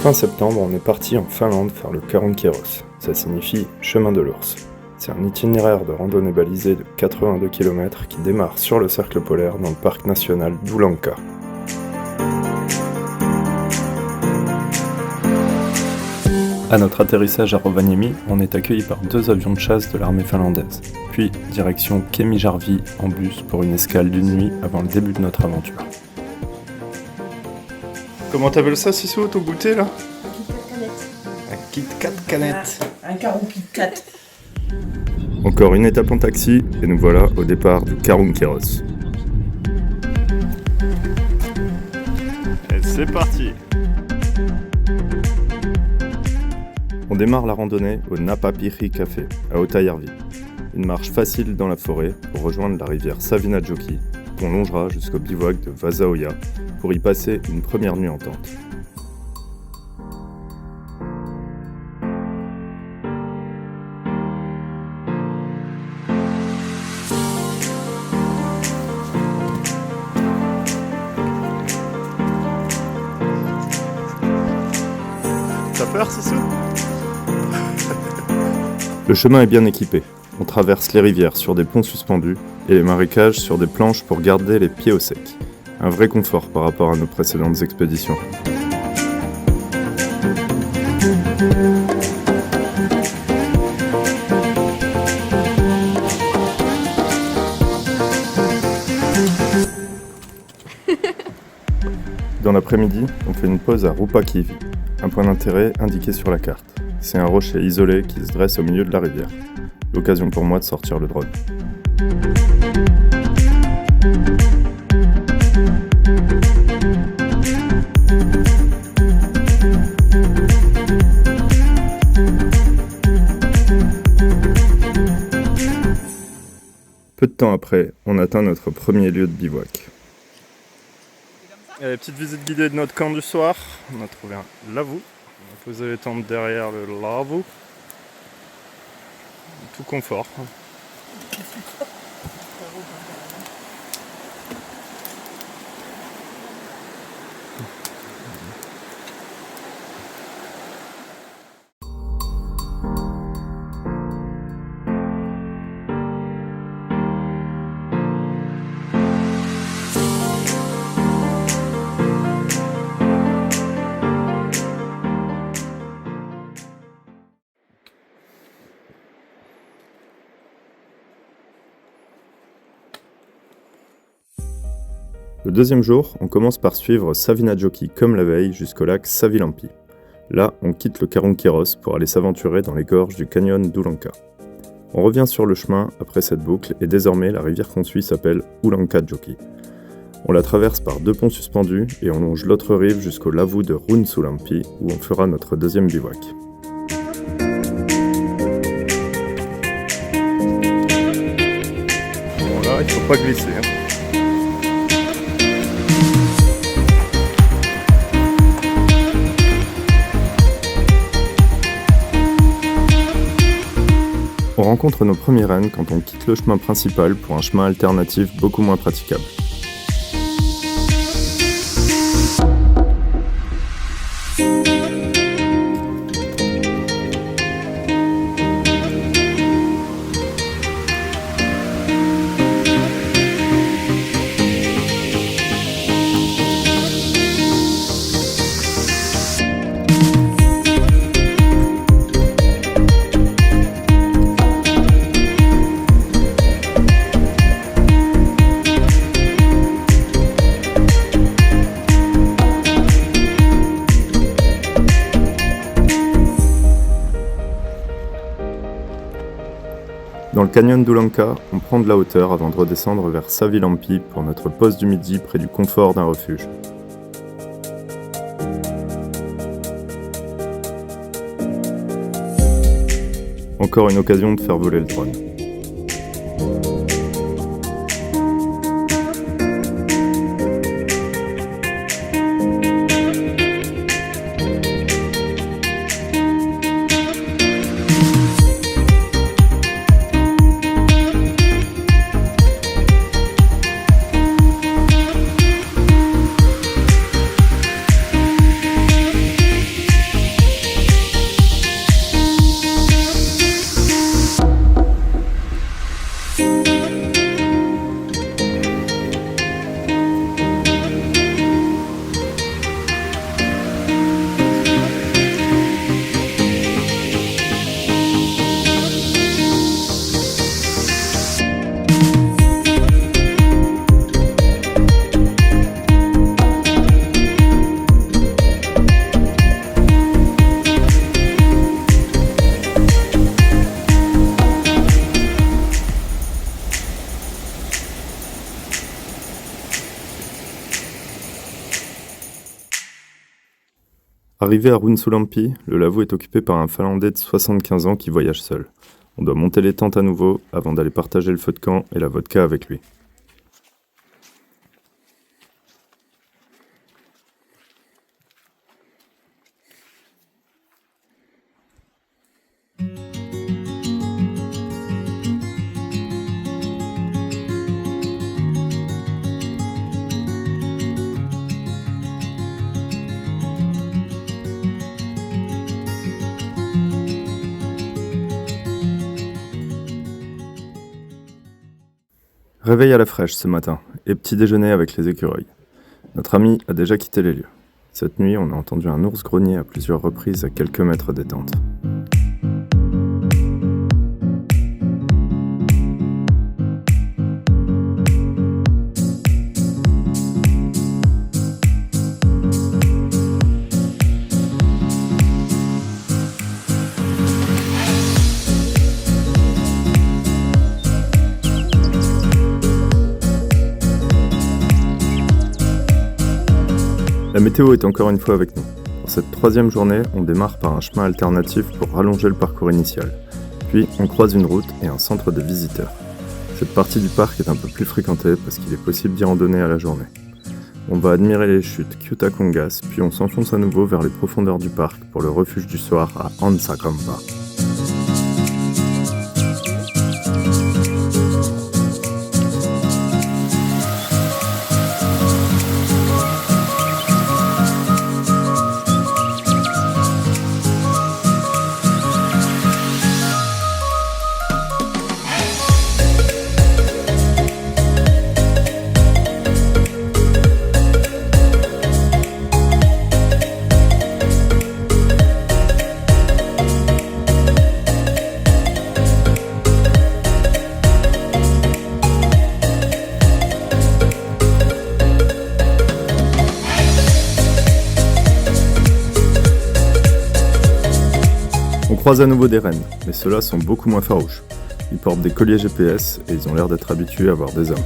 Fin septembre, on est parti en Finlande faire le Karunkierros. Ça signifie chemin de l'ours. C'est un itinéraire de randonnée balisé de 82 km qui démarre sur le cercle polaire dans le parc national d'Oulanka. À notre atterrissage à Rovaniemi, on est accueilli par 2 avions de chasse de l'armée finlandaise. Puis, direction Kemijärvi en bus pour une escale d'une nuit avant le début de notre aventure. Comment t'appelles ça, Sissou, ton goûter là ? Un Kit Kat canette. Un Karun Kit Kat. Encore une étape en taxi, et nous voilà au départ du Karunkierros. Et c'est parti ! On démarre la randonnée au Napapiiri Café, à Otajärvi. Une marche facile dans la forêt pour rejoindre la rivière Savinajoki, qu'on longera jusqu'au bivouac de Vasaoja pour y passer une première nuit en tente. T'as peur, Sissou ? Le chemin est bien équipé. On traverse les rivières sur des ponts suspendus et les marécages sur des planches pour garder les pieds au sec. Un vrai confort par rapport à nos précédentes expéditions. Dans l'après-midi, on fait une pause à Rupakivi, un point d'intérêt indiqué sur la carte. C'est un rocher isolé qui se dresse au milieu de la rivière. L'occasion pour moi de sortir le drone. Peu de temps après, on atteint notre premier lieu de bivouac. Petite visite guidée de notre camp du soir. On a trouvé un lavou. On a posé les tentes derrière le lavou. Tout confort. Le deuxième jour, on commence par suivre Savinajoki comme la veille jusqu'au lac Savilampi. Là, on quitte le Karunkierros pour aller s'aventurer dans les gorges du canyon d'Oulanka. On revient sur le chemin après cette boucle et désormais la rivière qu'on suit s'appelle Oulankajoki. On la traverse par 2 ponts suspendus et on longe l'autre rive jusqu'au lavou de Runsulampi où on fera notre deuxième bivouac. Bon là, il faut pas glisser. On rencontre nos premiers rennes quand on quitte le chemin principal pour un chemin alternatif beaucoup moins praticable. Dans le canyon d'Oulanka, on prend de la hauteur avant de redescendre vers Savilampi pour notre pause du midi près du confort d'un refuge. Encore une occasion de faire voler le drone. Arrivé à Ruunsulampi, le Lavvu est occupé par un Finlandais de 75 ans qui voyage seul. On doit monter les tentes à nouveau avant d'aller partager le feu de camp et la vodka avec lui. Réveil à la fraîche ce matin, et petit déjeuner avec les écureuils. Notre ami a déjà quitté les lieux. Cette nuit, on a entendu un ours grogner à plusieurs reprises à quelques mètres des tentes. La météo est encore une fois avec nous. Pour cette troisième journée, on démarre par un chemin alternatif pour rallonger le parcours initial. Puis, on croise une route et un centre de visiteurs. Cette partie du parc est un peu plus fréquentée parce qu'il est possible d'y randonner à la journée. On va admirer les chutes Kyutakongas, puis on s'enfonce à nouveau vers les profondeurs du parc pour le refuge du soir à Ansakampa. On croise à nouveau des rennes, mais ceux-là sont beaucoup moins farouches. Ils portent des colliers GPS et ils ont l'air d'être habitués à voir des hommes.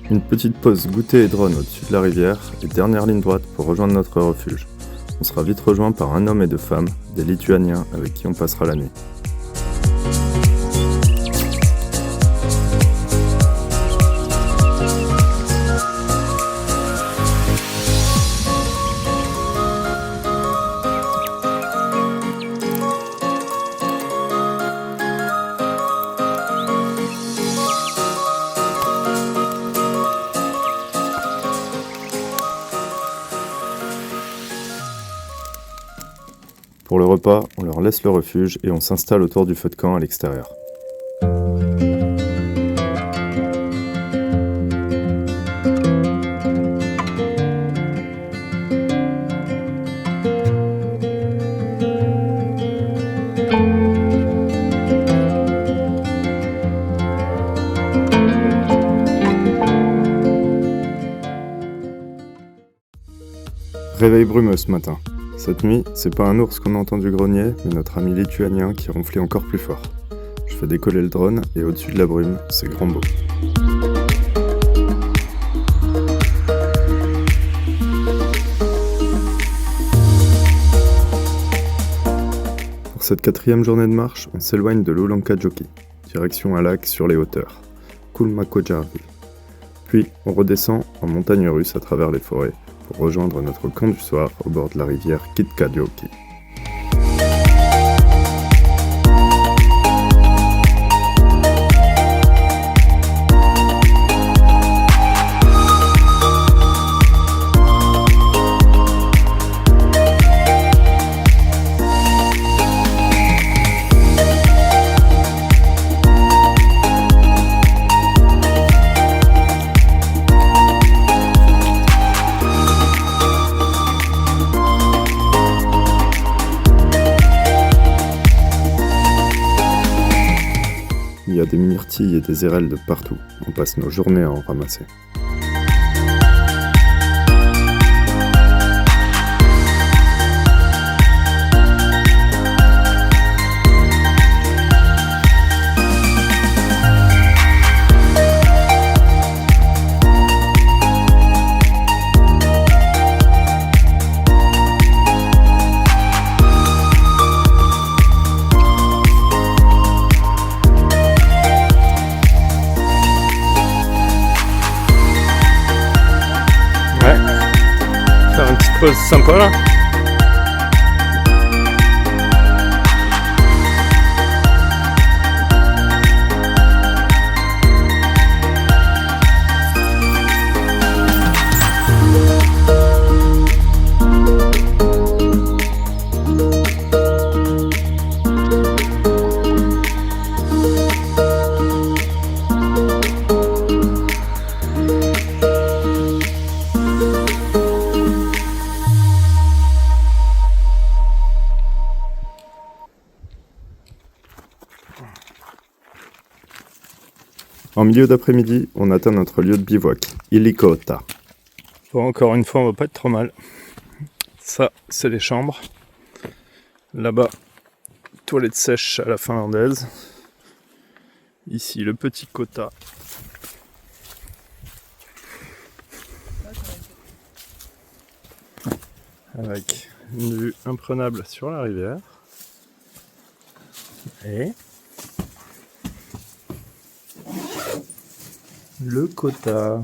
Une petite pause goûter et drone au-dessus de la rivière et dernière ligne droite pour rejoindre notre refuge. On sera vite rejoint par un homme et deux femmes, des Lituaniens avec qui on passera la nuit. Pour le repas, on leur laisse le refuge et on s'installe autour du feu de camp à l'extérieur. Réveil brumeux ce matin. Cette nuit, c'est pas un ours qu'on a entendu grogner, mais notre ami lituanien qui ronflait encore plus fort. Je fais décoller le drone et au-dessus de la brume, c'est grand beau. Pour cette quatrième journée de marche, on s'éloigne de l'Ulankajoki, direction un lac sur les hauteurs, Kulmakojarvi. Puis, on redescend en montagne russe à travers les forêts, pour rejoindre notre camp du soir au bord de la rivière Kitkajoki. il y a des myrtilles et des érelles de partout. On passe nos journées à en ramasser. Faire une petite pause sympa là. En milieu d'après-midi, on atteint notre lieu de bivouac, Ilikota. Bon, encore une fois, on va pas être trop mal. Ça, c'est les chambres. Là-bas, toilette sèche à la finlandaise. Ici, le petit quota. Avec une vue imprenable sur la rivière. Et le quota.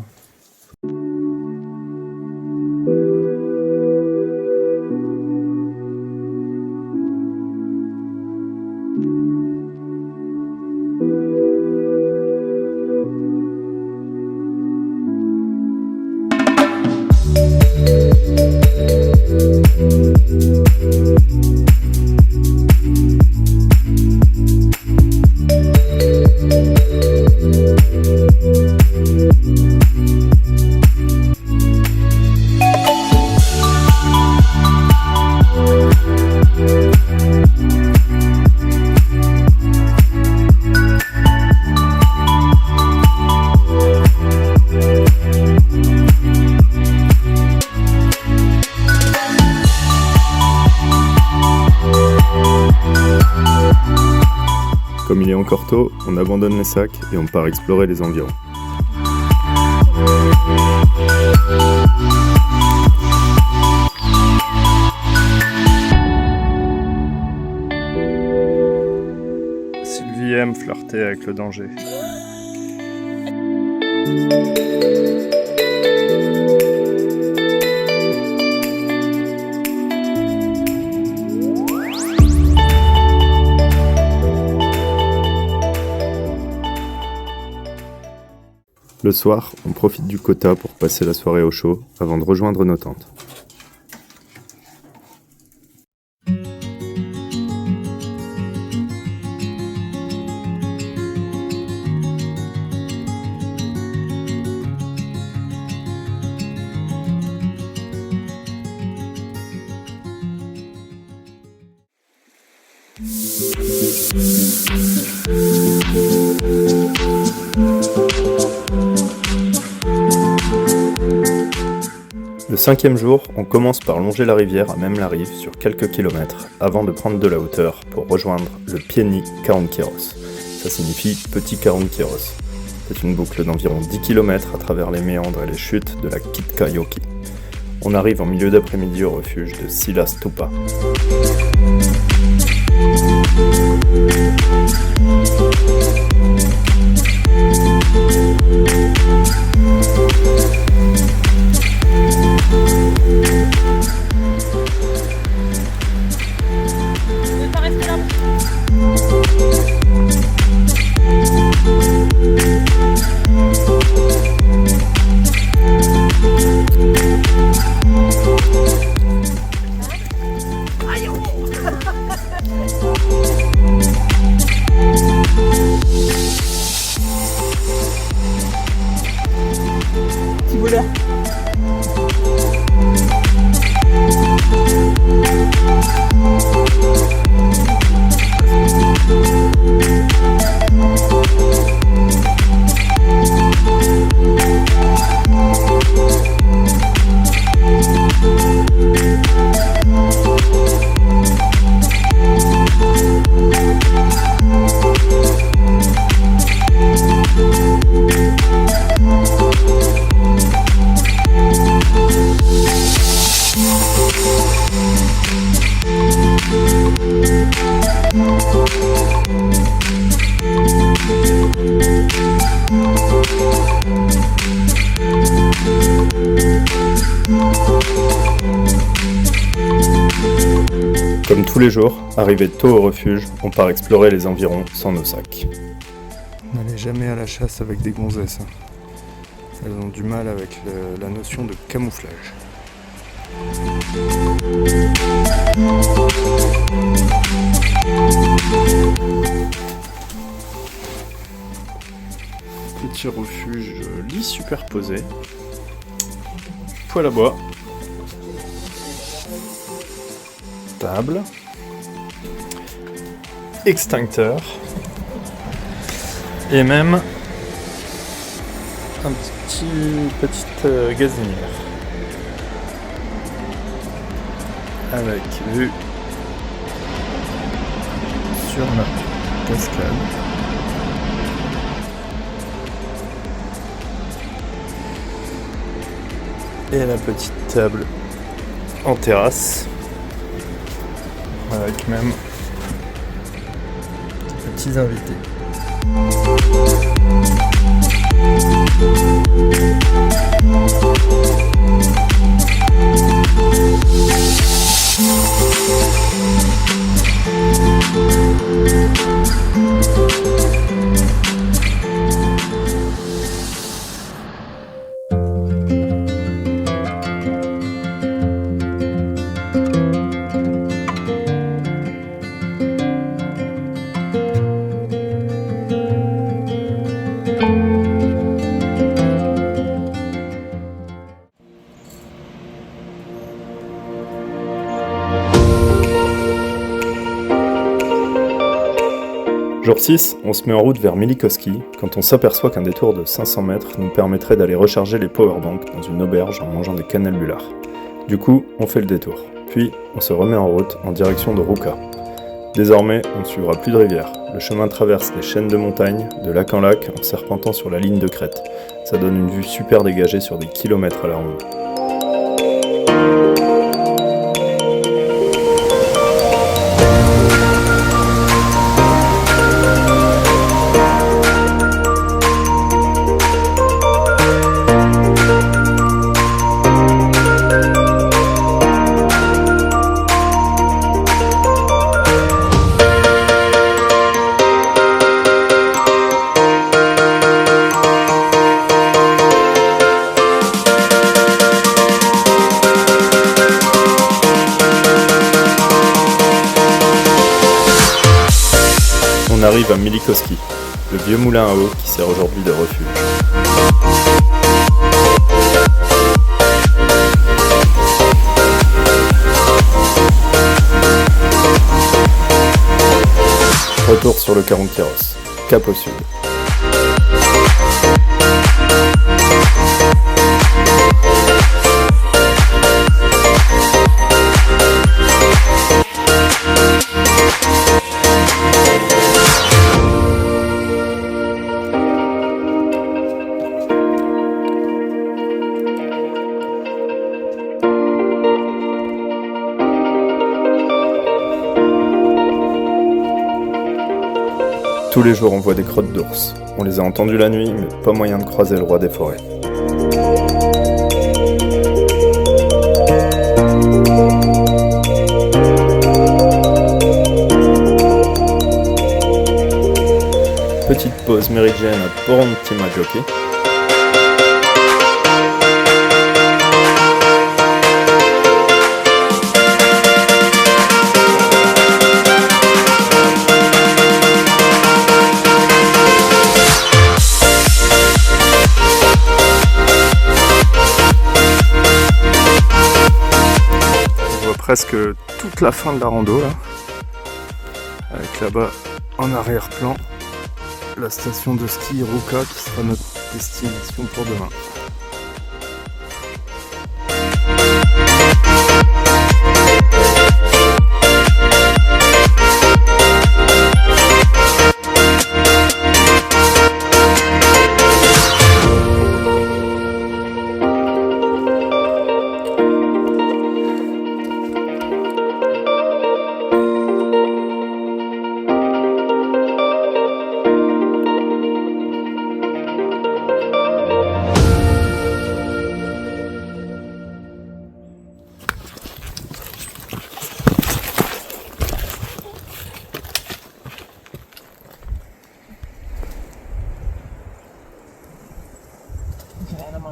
Comme il est encore tôt, on abandonne les sacs et on part explorer les environs. Sylvie aime flirter avec le danger. Le soir, on profite du quota pour passer la soirée au chaud avant de rejoindre nos tentes. Le 5e jour, on commence par longer la rivière à même la rive sur quelques kilomètres avant de prendre de la hauteur pour rejoindre le Pieni Karonkiros. Ça signifie Petit Karonkiros. C'est une boucle d'environ 10 km à travers les méandres et les chutes de la Kitkajoki. On arrive en milieu d'après-midi au refuge de Silastupa. Comme tous les jours, arrivé tôt au refuge, on part explorer les environs sans nos sacs. N'allez jamais à la chasse avec des gonzesses. Elles ont du mal avec la notion de camouflage. Petit refuge, lit superposé, poêle à bois, table, extincteur et même un petite gazinière avec vue sur la cascade. Et la petite table en terrasse avec même des petits invités. Jour 6, on se met en route vers Milikoski quand on s'aperçoit qu'un détour de 500 mètres nous permettrait d'aller recharger les powerbanks dans une auberge en mangeant des canelbulars. Du coup, on fait le détour. Puis, on se remet en route en direction de Ruka. Désormais, on ne suivra plus de rivière. Le chemin traverse des chaînes de montagnes, de lac en lac, en serpentant sur la ligne de crête. Ça donne une vue super dégagée sur des kilomètres à la ronde. On arrive à Milikoski, le vieux moulin à eau qui sert aujourd'hui de refuge. Retour sur le Karonkiros, cap au sud. Tous les jours on voit des crottes d'ours. On les a entendues la nuit, mais pas moyen de croiser le roi des forêts. Petite pause méridienne à Porontimajoki. Presque toute la fin de la rando là, avec là-bas en arrière-plan la station de ski Ruka qui sera notre destination pour demain.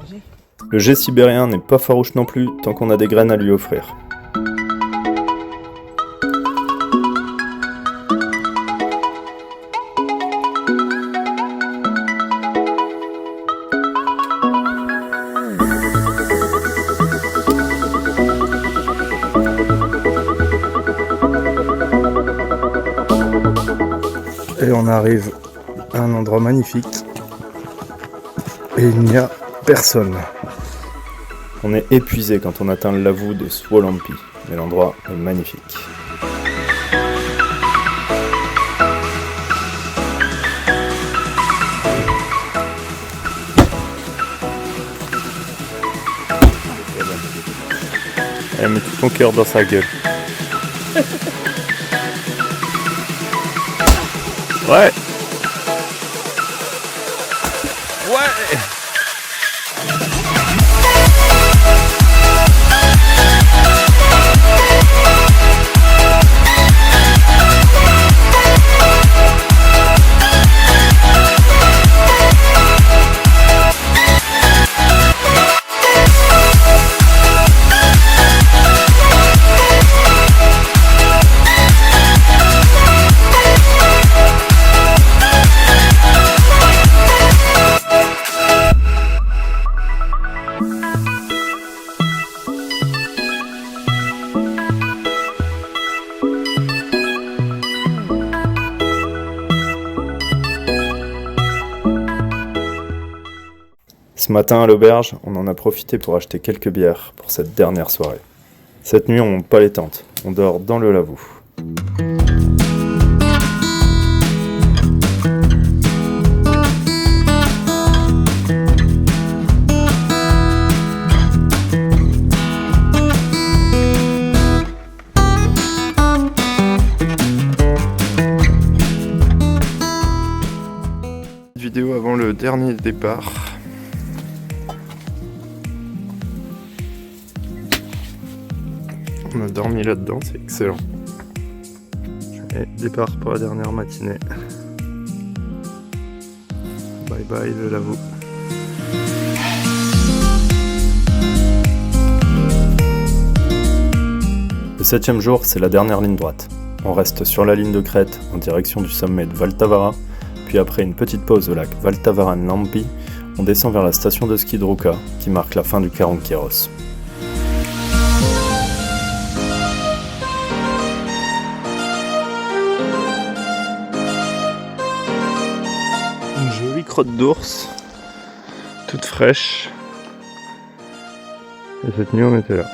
manger. Le G sibérien n'est pas farouche non plus tant qu'on a des graines à lui offrir. Et on arrive à un endroit magnifique et il n'y a personne. On est épuisé quand on atteint le lavou de Swolampi, mais l'endroit est magnifique. Elle met tout son cœur dans sa gueule. Ouais. Ouais. Ce matin à l'auberge, on en a profité pour acheter quelques bières pour cette dernière soirée. Cette nuit, on monte pas les tentes, on dort dans le lavou. Vidéo avant le dernier départ. On a dormi là-dedans, c'est excellent. Et départ pour la dernière matinée. Bye bye le lavou. Le 7e jour, c'est la dernière ligne droite. On reste sur la ligne de crête en direction du sommet de Valtavara, puis après une petite pause au lac Valtavaran-Lampi, on descend vers la station de ski de Ruka qui marque la fin du Karankiros. Une jolie crotte d'ours, toute fraîche. Et cette nuit on était là.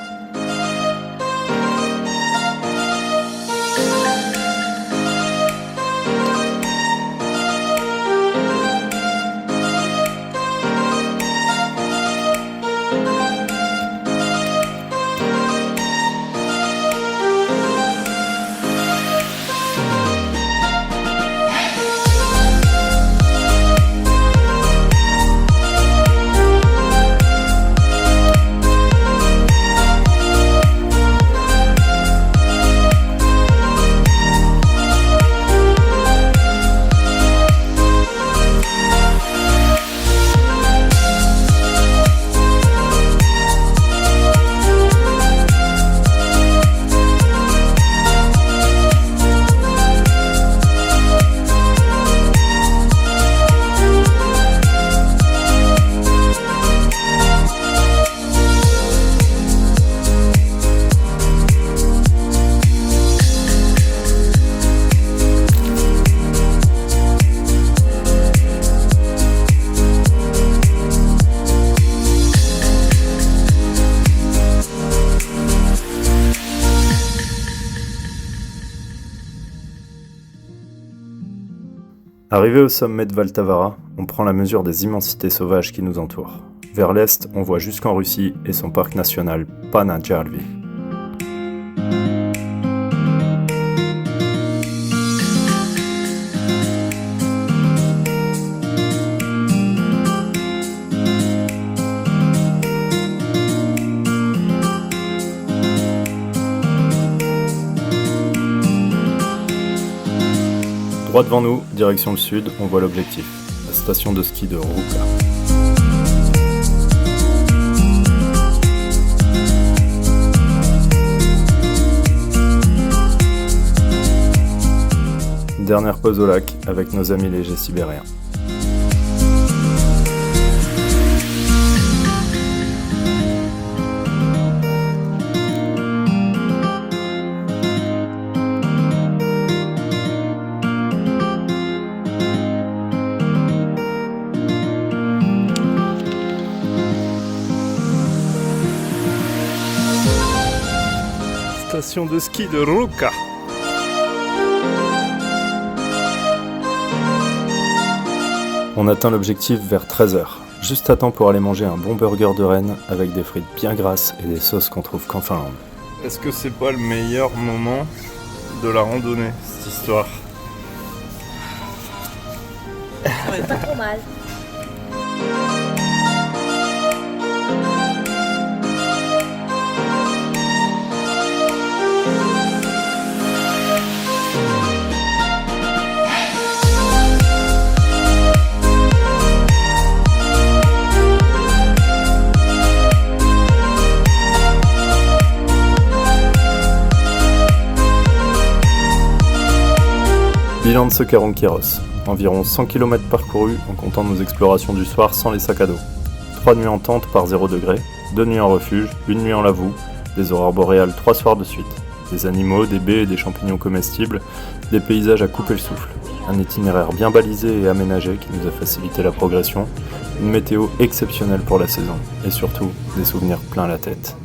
Arrivé au sommet de Valtavara, on prend la mesure des immensités sauvages qui nous entourent. Vers l'est, on voit jusqu'en Russie et son parc national Panajarvi. Droit devant nous, direction le sud, on voit l'objectif, la station de ski de Ruka. dernière pause au lac avec nos amis légers sibériens. Station de ski de Ruka. On atteint l'objectif vers 13h, juste à temps pour aller manger un bon burger de Rennes avec des frites bien grasses et des sauces qu'on trouve qu'en Finlande. Est-ce que c'est pas le meilleur moment de la randonnée, cette histoire? Ouais, pas trop mal. Bilan de ce Karonkiros, environ 100 km parcourus en comptant nos explorations du soir sans les sacs à dos. 3 nuits en tente par 0 degré, 2 nuits en refuge, 1 nuit en lavoux, des aurores boréales 3 soirs de suite, des animaux, des baies et des champignons comestibles, des paysages à couper le souffle, un itinéraire bien balisé et aménagé qui nous a facilité la progression, une météo exceptionnelle pour la saison, et surtout des souvenirs plein la tête.